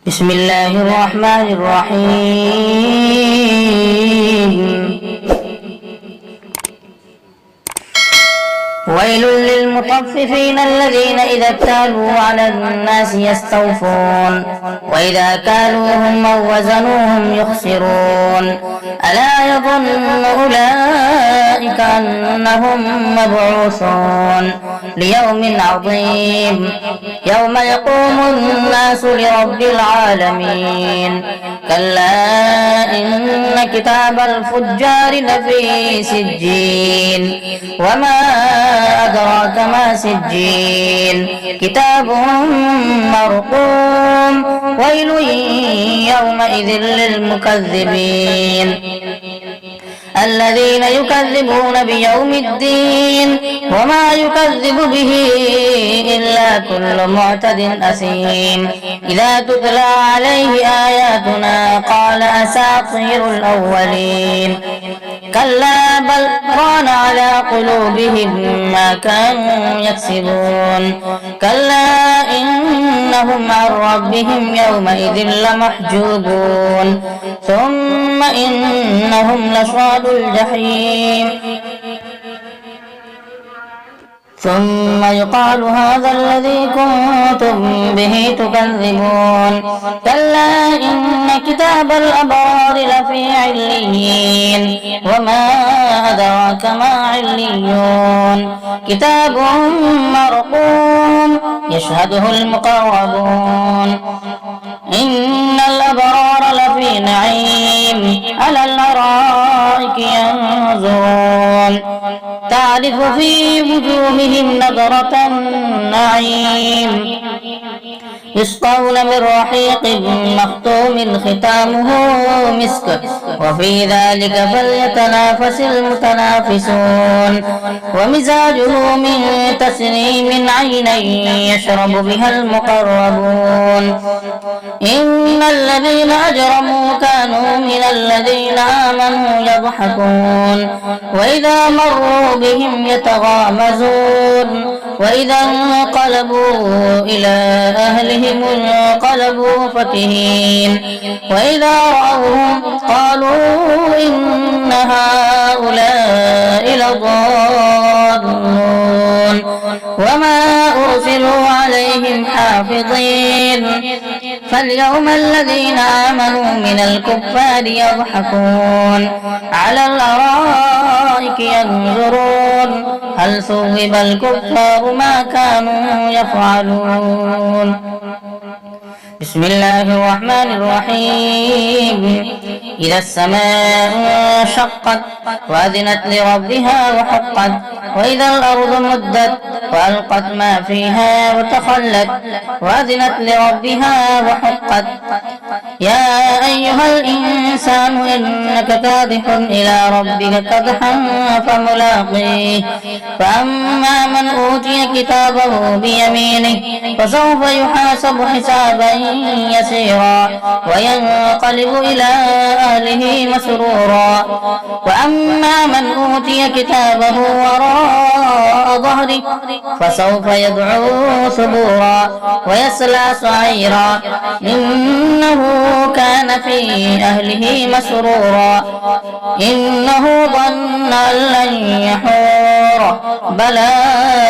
بسم الله الرحمن الرحيم ويل للمطففين الذين إذا اكتالوا على الناس يستوفون وإذا كالوهم أو وزنوهم يخسرون ألا يظن أولئك أنهم مبعوثون ليوم عظيم يوم يقوم الناس لرب العالمين كلا إن كتاب الفجار لفي سجين وما أدراك ما سجين كتاب مرقوم ويل يومئذ للمكذبين الذين يكذبون بيوم الدين وما يكذب به إلا كل معتد أثيم إذا تتلى عليه آياتنا قال أساطير الأولين كلا بل ران على قلوبهم ما كانوا يكسبون كلا إنهم عن ربهم يومئذ لمحجوبون ثم إنهم لصال الجحيم ثم يقال هذا الذي كنتم به تكذبون كلا إن كتاب الأبرار لفي عليين وما أدراك ما عليون كتاب مرقوم يشهده المقربون إن الأبرار لفي نعيم على الأرائك ينظرون تعرف في وجوههم نضرة النعيم يسقون من رحيق مختوم ختامه مسك وفي ذلك فليتنافس المتنافسون ومزاجه من تسنيم عينا يشرب بها المقربون إن الذين أجرموا كانوا من الذين آمنوا يضحكون وإذا مروا بهم يتغامزون وإذا انقلبوا إلى أهلهم انقلبوا فكهين وإذا رأوهم قالوا إن هؤلاء لضالون وما أرسلوا عليهم حافظين فاليوم الذين آمنوا من الكفار يضحكون على الأرائك ينظرون هل ثوب الكفار ما كانوا يفعلون بسم الله الرحمن الرحيم إذا السماء انشقت وأذنت لربها وحقت وإذا الأرض مدت وألقت ما فيها وتخلت وأذنت لربها وحقت يا أيها الإنسان إنك كادح إلى ربك كدحا فملاقيه فأما من أوتي كتابه بيمينه فسوف يحاسب حسابا يسيرا وينقلب إلى أهله مسرورا وأما من أوتي كتابه وراء ظهره فسوف يدعو ثبورا ويصلى سعيرا إنه كان في أهله مسرورا إنه ظن أن لن يحور بلى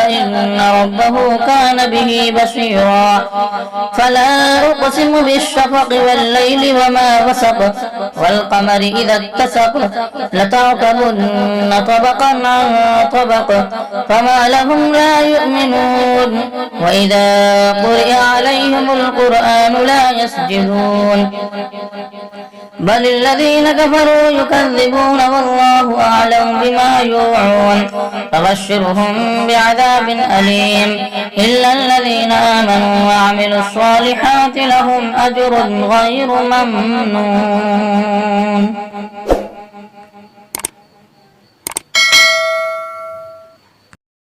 إن ربه كان به بصيرا فلا أقسم بالشفق والليل وما وسق والقمر إذا اتسق لتركبن طبقا عن طبق فما لهم لا يؤمنون وإذا قرئ عليهم القرآن لا يسجدون بل الذين كفروا يكذبون والله أعلم بما يوعون فبشرهم بعذاب أليم إلا الذين آمنوا وعملوا الصالحات لهم أجر غير ممنون.